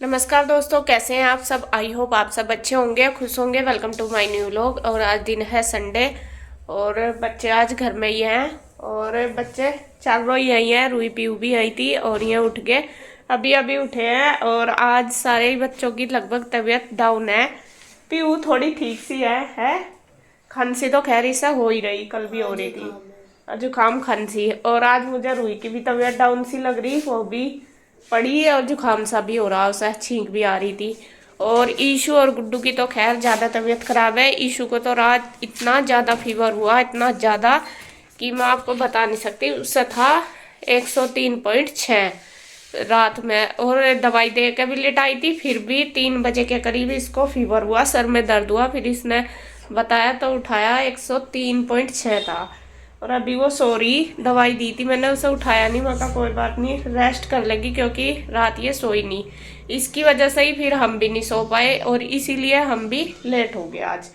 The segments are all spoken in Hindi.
नमस्कार दोस्तों, कैसे हैं आप सब। आई होप आप सब अच्छे होंगे, खुश होंगे। Welcome to my new vlog. और आज दिन है संडे और बच्चे आज घर में ही हैं और बच्चे चारों ही आई हैं। रूही पीऊ भी आई थी और ये उठ गए, अभी अभी उठे हैं। और आज सारे ही बच्चों की लगभग तबीयत डाउन है। पीऊ थोड़ी ठीक सी है। खांसी तो खैर इससे हो ही रही, कल भी हो रही थी जुकाम खांसी। और आज मुझे रूही की भी तबीयत डाउन सी लग रही, वो भी पड़ी है और जुकाम सा भी हो रहा, उसे छींक भी आ रही थी। और ईशु और गुड्डू की तो खैर ज़्यादा तबीयत खराब है। ईशु को तो रात इतना ज़्यादा फीवर हुआ, इतना ज़्यादा कि मैं आपको बता नहीं सकती। उससे था 103.6 रात में। और दवाई दे के भी लेटाई थी, फिर भी 3 बजे के करीब इसको फीवर हुआ, सर में दर्द हुआ। फिर इसने बताया तो उठाया 103.6 था। और अभी वो सो रही, दवाई दी थी मैंने, उसे उठाया नहीं। मैं कहा कोई बात नहीं, रेस्ट कर लेगी, क्योंकि रात ये सोई नहीं। इसकी वजह से ही फिर हम भी नहीं सो पाए और इसीलिए हम भी लेट हो गए आज।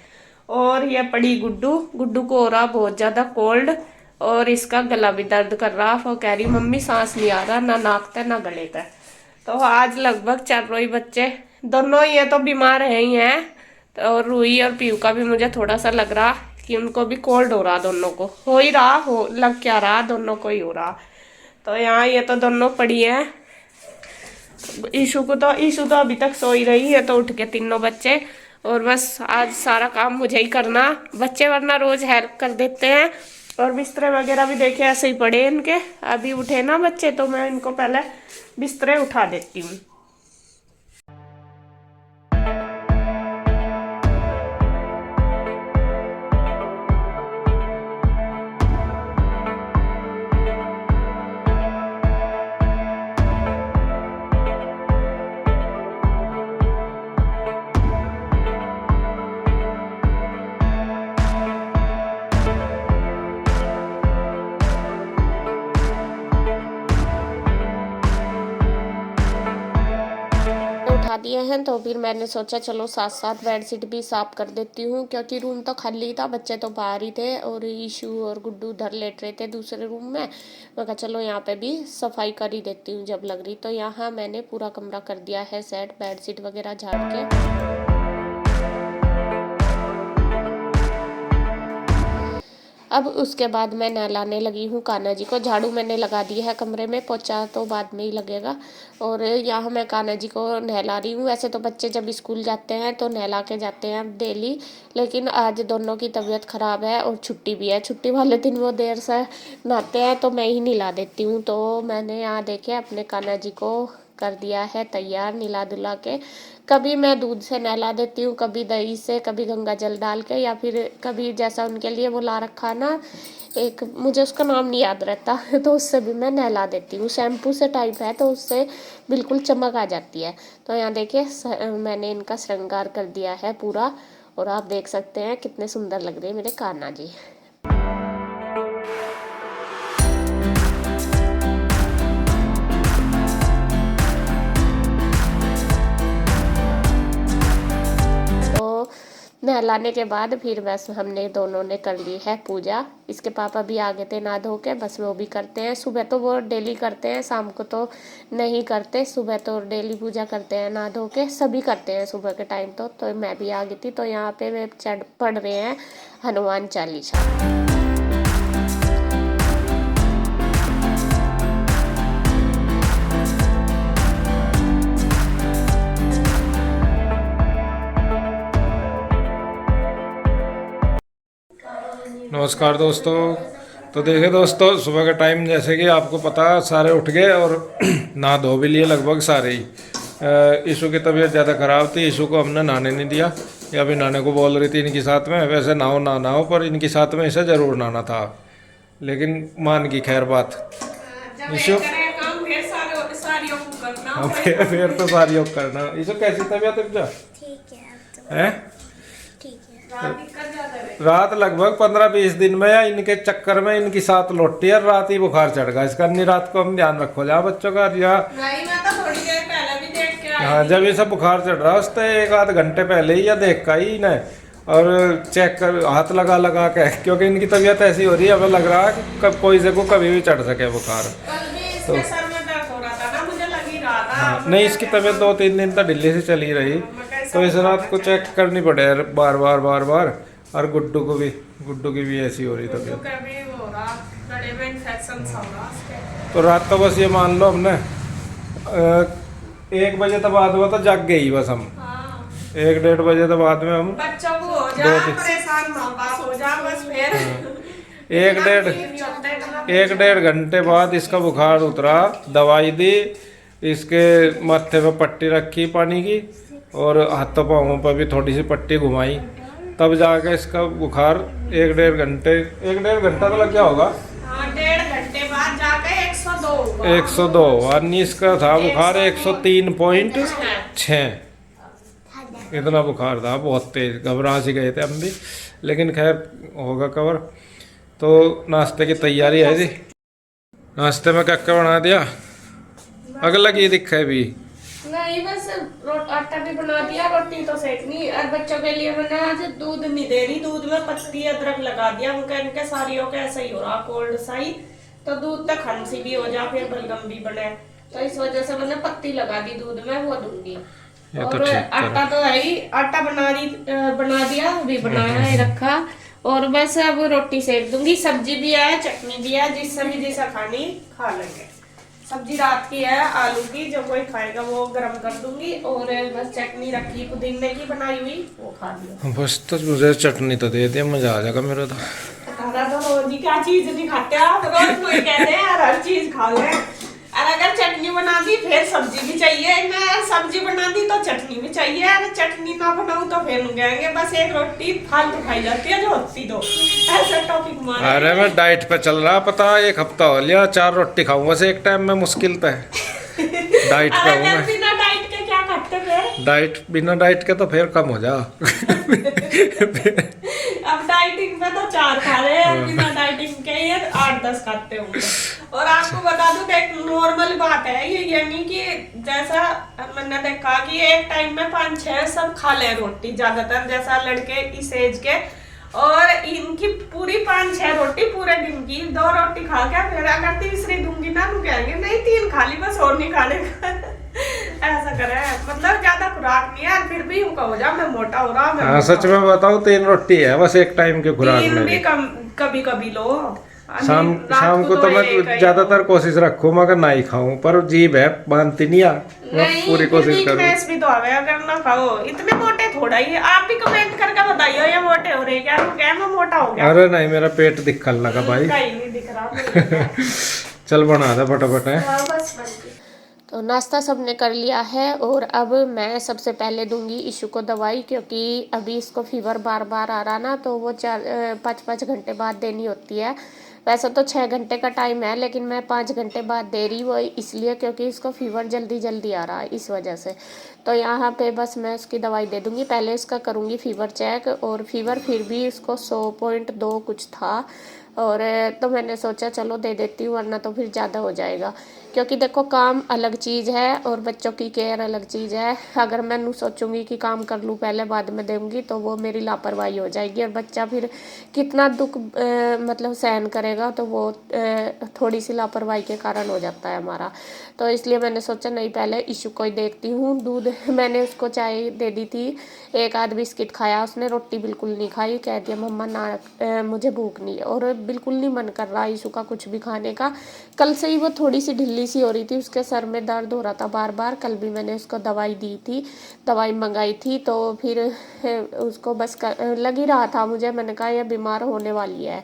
और ये पड़ी गुड्डू। गुड्डू को हो रहा बहुत ज़्यादा कोल्ड और इसका गला भी दर्द कर रहा। वो कह रही मम्मी सांस नहीं आ रहा, ना नाक तक ना गले तक। तो आज लगभग चारों ही बच्चे, दोनों ये तो बीमार है ही हैं। तो और रूही और पीयू का भी मुझे थोड़ा सा लग रहा कि उनको भी कोल्ड हो रहा। दोनों को हो ही रहा, हो लग क्या रहा, दोनों को ही हो रहा। तो यहाँ ये तो दोनों पड़ी है। ईशु तो अभी तक सो ही रही है। तो उठ के तीनों बच्चे, और बस आज सारा काम मुझे ही करना। बच्चे वरना रोज हेल्प कर देते हैं। और बिस्तरे वगैरह भी देखे ऐसे ही पड़े इनके। अभी उठे ना बच्चे, तो मैं इनको पहले बिस्तरे उठा देती हूँ। उठा दिए हैं तो फिर मैंने सोचा चलो साथ साथ बेडशीट भी साफ कर देती हूँ, क्योंकि रूम तो खाली था, बच्चे तो बाहर ही थे और ईशू और गुड्डू उधर लेट रहे थे दूसरे रूम में। मैं कहा चलो यहाँ पे भी सफाई कर ही देती हूँ जब लग रही। तो यहाँ मैंने पूरा कमरा कर दिया है सेट, बेडशीट वगैरह झाड़ के। अब उसके बाद मैं नहलाने लगी हूँ कान्हा जी को। झाड़ू मैंने लगा दी है कमरे में, पोछा तो बाद में ही लगेगा। और यहाँ मैं कान्हा जी को नहला रही हूँ। वैसे तो बच्चे जब स्कूल जाते हैं तो नहला के जाते हैं डेली, लेकिन आज दोनों की तबीयत ख़राब है और छुट्टी भी है। छुट्टी वाले दिन वो देर से नहाते हैं तो मैं ही नहला देती हूँ। तो मैंने यहाँ देखे अपने कान्हा जी को कर दिया है तैयार, नहला धुला के। कभी मैं दूध से नहला देती हूँ, कभी दही से, कभी गंगा जल डाल के, या फिर कभी जैसा उनके लिए वो ला रखा ना, एक मुझे उसका नाम नहीं याद रहता तो उससे भी मैं नहला देती हूँ। शैम्पू से टाइप है तो उससे बिल्कुल चमक आ जाती है। तो यहाँ देखिए मैंने इनका श्रृंगार कर दिया है पूरा, और आप देख सकते हैं कितने सुंदर लग रहे हैं मेरे कान्हा जी। नहलाने के बाद फिर बस हमने दोनों ने कर ली है पूजा। इसके पापा भी आ गए थे नहा धो के, बस वो भी करते हैं। सुबह तो वो डेली करते हैं, शाम को तो नहीं करते। सुबह तो डेली पूजा करते हैं नहा धो के, सभी करते हैं सुबह के टाइम। तो मैं भी आ गई थी। तो यहाँ पे वे पढ़ रहे हैं हनुमान चालीसा। नमस्कार दोस्तों। तो देखिए दोस्तों, सुबह का टाइम जैसे कि आपको पता, सारे उठ गए और नहा धो भी लिए लगभग सारे ही। ईशु की तबीयत ज़्यादा ख़राब थी, ईशु को हमने नहाने नहीं दिया। ये अभी नहाने को बोल रही थी इनके साथ में। वैसे नहाओ ना नहाओ, पर इनके साथ में इसे ज़रूर नहाना था, लेकिन मान की खैर बात। ईशु फिर तो सारी योग करना। ईशु कैसी तबीयत है? ठीक है ठीक है। रात लगभग 15-20 दिन में या इनके चक्कर में इनकी 7 लौटी है। रात ही बुखार चढ़ गया इसका। नहीं, रात को हम ध्यान रखो जहाँ बच्चों का। हाँ, जब ये सब बुखार चढ़ रहा है उससे 1-8 घंटे पहले ही या देख का ही न, और चेक कर हाथ लगा लगा के, क्योंकि इनकी तबीयत ऐसी हो रही है, हमें लग रहा है कि कोई से को कभी भी चढ़ सके बुखार। तो सर में दर्द हो रहा था ना, मुझे लग ही रहा था। हाँ, नहीं, इसकी तबीयत 2-3 दिन तक दिल्ली से चली रही, तो इस रात को चेक करनी पड़े यार बार बार। और गुड्डू की भी ऐसी हो रही तबीयत। तो रात तो बस ये मान लो हमने 1 बजे तक बाद हुआ तो जाग गई बस हम। 1-1:30 बजे तक बाद में हम बच्चों को हो जा परेशान, माँ बाप हो जा बस फिर 1-1.5 घंटे बाद इसका बुखार उतरा, दवाई दी, इसके माथे पे पट्टी रखी पानी की और हाथों पाँवों पर भी थोड़ी सी पट्टी घुमाई, तब जाके इसका बुखार 1-1.5 घंटा तो लग गया होगा। 1.5 घंटे बाद जाके 102 हुआ। 102 और इसका था बुखार 103.6। इतना बुखार था, बहुत तेज, घबरा सी गए थे हम भी, लेकिन खैर होगा कवर। तो नाश्ते की तैयारी है जी। नाश्ते में क्या क्या बना दिया? अगला की दिखा भी नहीं, बस आटा भी बना दिया, रोटी तो सेकनी। और बच्चों के लिए मैंने आज दूध नहीं दे रही, दूध में पत्ती अदरक लगा दिया। उनके सारियों का ऐसा ही हो रहा, कोल्ड साई, तो दूध तक खांसी भी हो जा, फिर बलगम भी बने, तो इस वजह से मैंने पत्ती लगा दी दूध में, वो दूंगी। और आटा तो है ही, आटा बना दिया, अभी बनाया है रखा, और बस अब रोटी सेक दूंगी। सब्जी भी है, चटनी भी है, जिससे भी जैसा खानी खा लेंगे। सब्जी रात की है आलू की, जो कोई खाएगा वो गरम कर दूंगी, और बस चटनी रखी पुदीने की बनाई हुई, वो खा लियो। बस। तो मुझे चटनी तो दे दिया, मजा आ जाएगा मेरा तो। तारा तो रोज ही क्या चीज नहीं खाते आप, रोज कोई कहते हैं यार हर चीज खा ले। और अगर चटनी बना दी फिर सब्जी भी चाहिए, मैं सब्जी बना दी तो चटनी भी चाहिए, अगर चटनी ना बनाऊं तो फिर कहेंगे बस एक रोटी फालतू खाई जाती है जो होती दो, ऐसा टॉपिक मार। अरे मैं डाइट पे चल रहा, पता 1 हफ्ता हो लिया, 4 रोटी खाऊं बस एक टाइम में, मुश्किल पे डाइट पे हूँ मैं। बिना डाइट के क्या खाते फिर? बिना डाइट के तो फिर कम हो जा। अब डाइटिंग पे तो 4 खा रहे हैं, बिना डाइटिंग के ये 8-10 खाते होंगे। और आपको बता दूं कि एक नॉर्मल बात है ये, यानी कि जैसा मैंने देखा कि एक टाइम में 5-6 सब खा ले रोटी, ज्यादातर जैसा लड़के इस एज के, और इनकी पूरी 5-6 रोटी पूरे दिन की, 2 रोटी खा के फिर अगर तीसरी दूंगी ना तो कहेंगे नहीं 3 खा ली बस और नहीं खाने का। ऐसा करे, मतलब ज्यादा खुराक नहीं है, फिर भी उनका हो जा मैं मोटा हो रहा हूँ। हाँ सच में बताऊं 3 रोटी है बस एक टाइम के खुराक में। 3 भी कम कभी कभी लो। शाम को तो मैं ज्यादातर कोशिश रखूं मगर ना ही खाऊं, पर जीभ है मानती नहीं यार, मैं पूरी कोशिश करूं। भी तो आवे अगर ना खाओ, इतने मोटे थोड़ा ही। आप भी कमेंट करके बताइए ये मोटे हो रहे क्या, क्या मैं मोटा हो गया? अरे नहीं, मेरा पेट दिखने लगा भाई। कहीं नहीं दिख रहा। चल बना दे फटाफट है। तो नाश्ता सबने कर लिया है, और अब मैं सबसे पहले दूंगी ईशु को दवाई, क्योंकि अभी इसको फीवर बार बार आ रहा ना, तो वो 5-5 घंटे बाद देनी होती है। वैसे तो 6 घंटे का टाइम है, लेकिन मैं 5 घंटे बाद दे रही, वो इसलिए क्योंकि इसको फीवर जल्दी आ रहा है, इस वजह से। तो यहाँ पे बस मैं उसकी दवाई दे दूँगी, पहले इसका करूँगी फीवर चेक, और फीवर फिर भी इसको 100.2 कुछ था, और तो मैंने सोचा चलो दे देती हूँ, वरना तो फिर ज़्यादा हो जाएगा। क्योंकि देखो काम अलग चीज़ है और बच्चों की केयर अलग चीज़ है। अगर मैं सोचूंगी कि काम कर लूँ पहले बाद में दूँगी, तो वो मेरी लापरवाही हो जाएगी, और बच्चा फिर कितना दुख मतलब सहन करेगा, तो वो थोड़ी सी लापरवाही के कारण हो जाता है हमारा। तो इसलिए मैंने सोचा नहीं, पहले ईशु को ही देखती हूँ। दूध मैंने उसको चाय दे दी थी, 1 आध बिस्किट खाया उसने, रोटी बिल्कुल नहीं खाई, कह दिया मम्मा ना मुझे भूख नहीं है, और बिल्कुल नहीं मन कर रहा ईशु का कुछ भी खाने का। कल से ही वो थोड़ी सी ढिल्ली सी हो रही थी, उसके सर में दर्द हो रहा था बार बार। कल भी मैंने उसको दवाई दी थी, दवाई मंगाई थी, तो फिर उसको बस लग ही रहा था मुझे, मैंने कहा यह बीमार होने वाली है।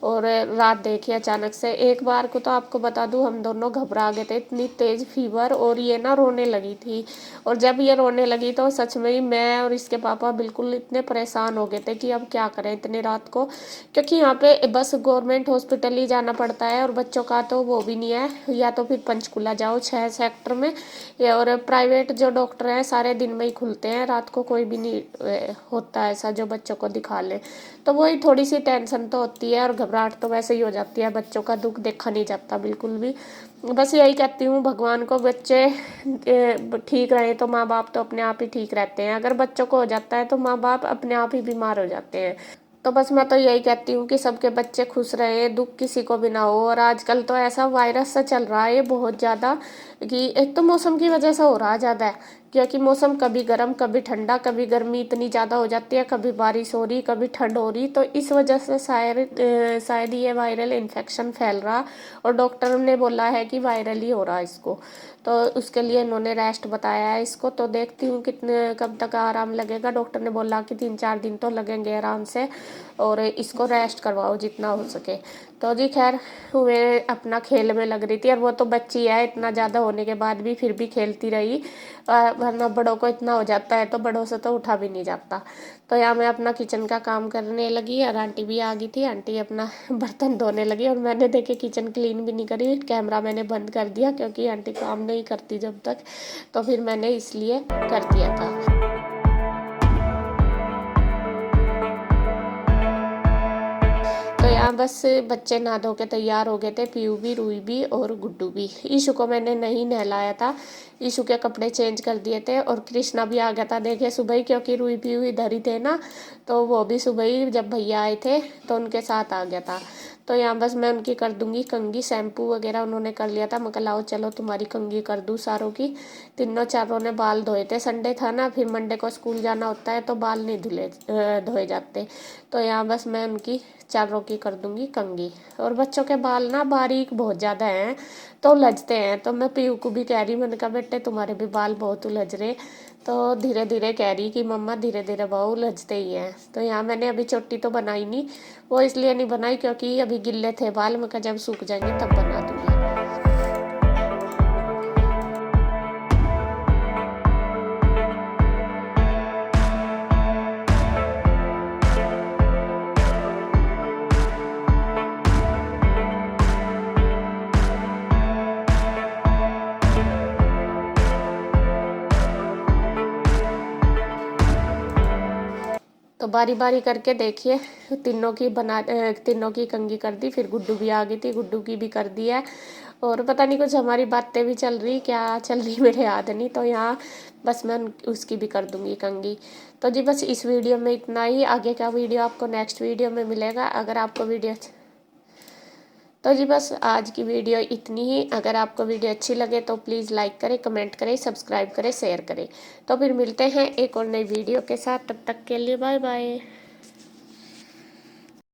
और रात देखिए अचानक से, एक बार को तो आपको बता दूं हम दोनों घबरा गए थे, इतनी तेज़ फीवर, और ये ना रोने लगी थी। और जब ये रोने लगी तो सच में ही मैं और इसके पापा बिल्कुल इतने परेशान हो गए थे कि अब क्या करें इतने रात को, क्योंकि यहाँ पे बस गवर्नमेंट हॉस्पिटल ही जाना पड़ता है, और बच्चों का तो वो भी नहीं है, या तो फिर पंचकुला जाओ 6 सेक्टर में, और प्राइवेट जो डॉक्टर हैं सारे दिन में ही खुलते हैं, रात को कोई भी नहीं होता ऐसा जो बच्चों को दिखा ले। तो वही थोड़ी सी टेंशन तो होती है, और घबराहट तो वैसे ही हो जाती है, बच्चों का दुख देखा नहीं जाता बिल्कुल भी। बस यही कहती हूँ भगवान को, बच्चे ठीक रहे तो माँ बाप तो अपने आप ही ठीक रहते हैं, अगर बच्चों को हो जाता है तो माँ बाप अपने आप ही बीमार हो जाते हैं। तो बस मैं तो यही कहती हूँ कि सबके बच्चे खुश रहे, दुख किसी को भी ना हो। और आजकल तो ऐसा वायरस सा चल रहा है बहुत ज़्यादा, कि एक तो मौसम की वजह से हो रहा ज़्यादा है, क्योंकि मौसम कभी गर्म कभी ठंडा, कभी गर्मी इतनी ज़्यादा हो जाती है, कभी बारिश हो रही, कभी ठंड हो रही, तो इस वजह से शायद ये वायरल इन्फेक्शन फैल रहा, और डॉक्टर ने बोला है कि वायरल ही हो रहा है इसको। तो उसके लिए इन्होंने रेस्ट बताया है इसको, तो देखती हूँ कितने कब तक आराम लगेगा। डॉक्टर ने बोला कि 3-4 दिन तो लगेंगे आराम से, और इसको रेस्ट करवाओ जितना हो सके। तो जी खैर मैं अपना खेल में लग रही थी, और वो तो बच्ची है, इतना ज़्यादा होने के बाद भी फिर भी खेलती रही, वरना बड़ों को इतना हो जाता है तो बड़ों से तो उठा भी नहीं जाता। तो यहाँ मैं अपना किचन का काम करने लगी, और आंटी भी आ गई थी, आंटी अपना बर्तन धोने लगी, और मैंने देखे किचन क्लीन भी नहीं करी, कैमरा मैंने बंद कर दिया क्योंकि आंटी काम नहीं करती जब तक, तो फिर मैंने इसलिए कर दिया था। तो यहाँ बस बच्चे नहा धो के तैयार हो गए थे, पीयू भी, रूई भी और गुड्डू भी। ईशु को मैंने नहीं नहलाया था, ईशु के कपड़े चेंज कर दिए थे, और कृष्णा भी आ गया था देखे सुबह ही, क्योंकि रूई पीयू इधर ही थे ना, तो वो भी सुबह ही जब भैया आए थे तो उनके साथ आ गया था। तो यहाँ बस मैं उनकी कर दूंगी कंघी, शैम्पू वगैरह उन्होंने कर लिया था, मैं कहा लाओ चलो तुम्हारी कंघी कर दूँ सारों की। तीनों चारों ने बाल धोए थे, संडे था ना, फिर मंडे को स्कूल जाना होता है तो बाल नहीं धोए जाते। तो यहाँ बस मैं उनकी चारों की कर दूंगी कंघी। और बच्चों के बाल ना बारीक बहुत ज़्यादा हैं तो उलझते हैं, तो मैं पीयू को भी कह रही, मैंने कहा बेटे तुम्हारे भी बाल बहुत उलझ रहे, तो धीरे धीरे कह रही कि मम्मा धीरे धीरे बहुत उलझते ही हैं। तो यहाँ मैंने अभी चोटी तो बनाई नहीं, वो इसलिए नहीं बनाई क्योंकि अभी गिल्ले थे बाल, मैं कहा जब सूख जाएंगे तब बना दूंगी। तो बारी बारी करके देखिए तीनों की कंघी कर दी, फिर गुड्डू भी आ गई थी, गुड्डू की भी कर दी है। और पता नहीं कुछ हमारी बातें भी चल रही, क्या चल रही मेरे याद नहीं। तो यहाँ बस मैं उसकी भी कर दूंगी कंघी। तो जी बस इस वीडियो में इतना ही, आगे का वीडियो आपको नेक्स्ट वीडियो में मिलेगा। अगर आपको वीडियो तो जी बस आज की वीडियो इतनी ही। अगर आपको वीडियो अच्छी लगे तो प्लीज़ लाइक करें, कमेंट करें, सब्सक्राइब करें, शेयर करें। तो फिर मिलते हैं एक और नई वीडियो के साथ, तब तक के लिए बाय बाय।